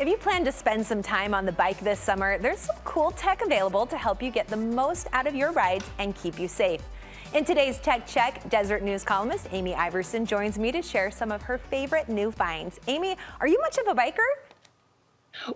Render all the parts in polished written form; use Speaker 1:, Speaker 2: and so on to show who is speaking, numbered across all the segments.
Speaker 1: If you plan to spend some time on the bike this summer, there's some cool tech available to help you get the most out of your rides and keep you safe. In today's Tech Check, Deseret News columnist Amy Iverson joins me to share some of her favorite new finds. Amy, are you much of a biker?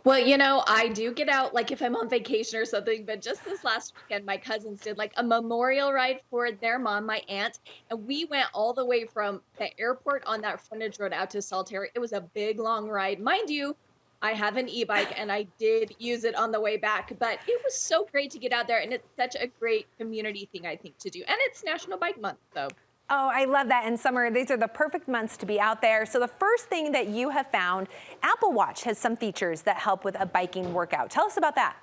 Speaker 2: Well, I do get out, like if I'm on vacation or something, but just this last weekend, my cousins did like a memorial ride for their mom, my aunt, and we went all the way from the airport on that frontage road out to Saltair. It was a big, long ride. Mind you, I have an e-bike and I did use it on the way back, but it was so great to get out there, and it's such a great community thing, I think, to do. And it's National Bike Month, so.
Speaker 1: Oh, I love that. In summer, these are the perfect months to be out there. So the first thing that you have found, Apple Watch has some features that help with a biking workout. Tell us about that.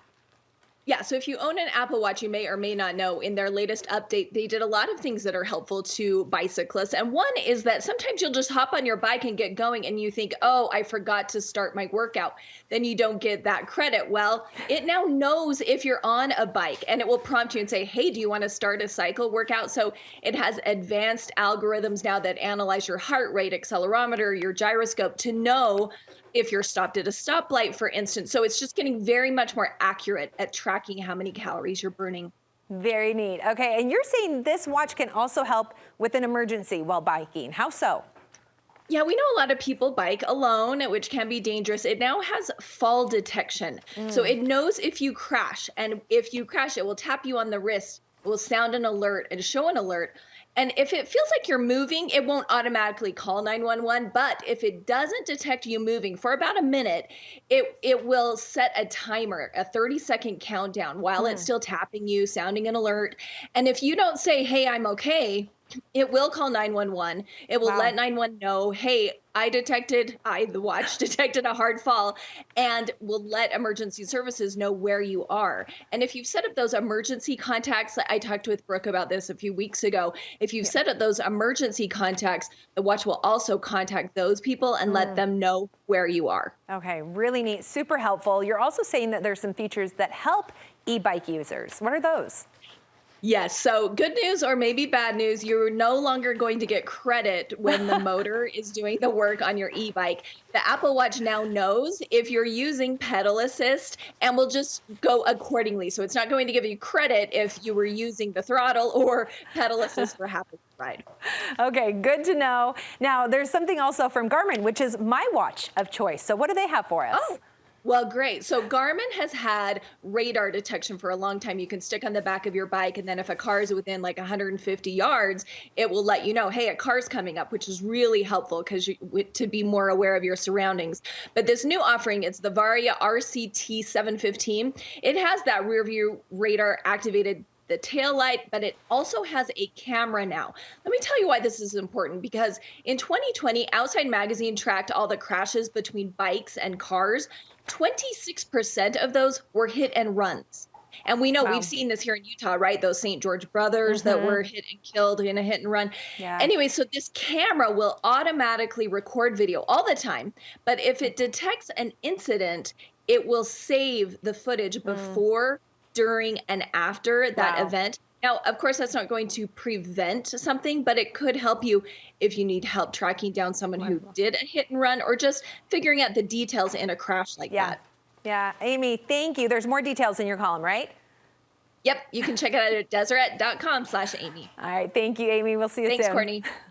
Speaker 2: Yeah, so if you own an Apple Watch, you may or may not know in their latest update, they did a lot of things that are helpful to bicyclists. And one is that sometimes you'll just hop on your bike and get going and you think, oh, I forgot to start my workout. Then you don't get that credit. Well, it now knows if you're on a bike and it will prompt you and say, hey, do you want to start a cycle workout? So it has advanced algorithms now that analyze your heart rate, accelerometer, your gyroscope to know if you're stopped at a stoplight, for instance. So it's just getting very much more accurate at tracking how many calories you're burning.
Speaker 1: Very neat. Okay, and you're saying this watch can also help with an emergency while biking. How so?
Speaker 2: Yeah, we know a lot of people bike alone, which can be dangerous. It now has fall detection. So it knows if you crash, and if you crash, it will tap you on the wrist, it will sound an alert and show an alert. And if it feels like you're moving, it won't automatically call 911. But if it doesn't detect you moving for about a minute, it will set a timer, a 30-second countdown while it's still tapping you, sounding an alert. And if you don't say, hey, I'm okay, it will call 911. It will let 911 know, hey, the watch detected a hard fall, and will let emergency services know where you are. And if you've set up those emergency contacts, I talked with Brooke about this a few weeks ago. If you've set up those emergency contacts, the watch will also contact those people and let them know where you are.
Speaker 1: Okay, really neat, super helpful. You're also saying that there's some features that help e-bike users. What are those?
Speaker 2: Yes. So good news or maybe bad news, you're no longer going to get credit when the motor is doing the work on your e-bike. The Apple Watch now knows if you're using pedal assist and will just go accordingly. So it's not going to give you credit if you were using the throttle or pedal assist for half of the ride.
Speaker 1: Okay, good to know. Now, there's something also from Garmin, which is my watch of choice. So what do they have for us?
Speaker 2: Oh. Well, great. So Garmin has had radar detection for a long time. You can stick on the back of your bike, and then if a car is within like 150 yards, it will let you know, hey, a car's coming up, which is really helpful because to be more aware of your surroundings. But this new offering, it's the Varia RCT 715. It has that rear view radar activated, the tail light, but it also has a camera now. Let me tell you why this is important, because in 2020, Outside Magazine tracked all the crashes between bikes and cars. 26% of those were hit and runs. And we know we've seen this here in Utah, right? Those St. George brothers that were hit and killed in a hit and run.
Speaker 1: Yeah.
Speaker 2: Anyway, so this camera will automatically record video all the time. But if it detects an incident, it will save the footage before, during, and after that event. Now, of course, that's not going to prevent something, but it could help you if you need help tracking down someone who did a hit and run, or just figuring out the details in a crash like that.
Speaker 1: Yeah, Amy, thank you. There's more details in your column, right?
Speaker 2: Yep, you can check it out at deseret.com/Amy.
Speaker 1: All right, thank you, Amy. We'll see you soon.
Speaker 2: Thanks, Courtney.